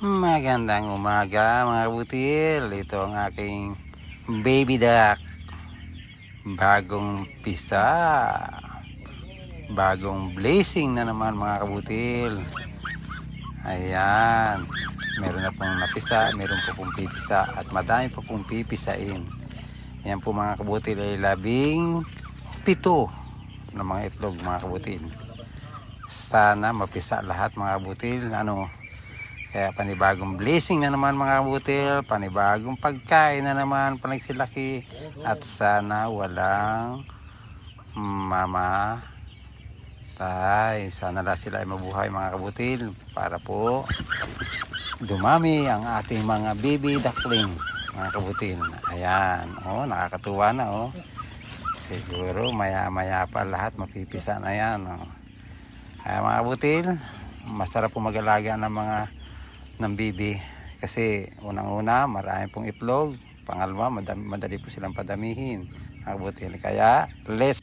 Magandang umaga mga kabutil. Ito ang aking baby duck. Bagong pisa. Bagong blazing na naman mga kabutil. Ayan. Meron na pong napisa, meron po pong pipisa at madami po pong pipisain. Ayan po mga kabutil ay 17 na mga itlog mga kabutil. Sana mapisa lahat mga kabutil. Kaya panibagong blessing na naman mga kabutil, panibagong pagkain na naman panagsilaki at sana walang mamatay. Sana lahat sila ay mabuhay mga kabutil para po dumami ang ating mga baby duckling mga kabutil. Ayan, nakakatuwa na Siguro maya maya pa lahat mapipisa na yan Kaya mga kabutil, masarap po mag-alaga ng bibi kasi unang-una marami pong itlog, pangalawa madali po silang padamihin mga kabutil. Kaya let's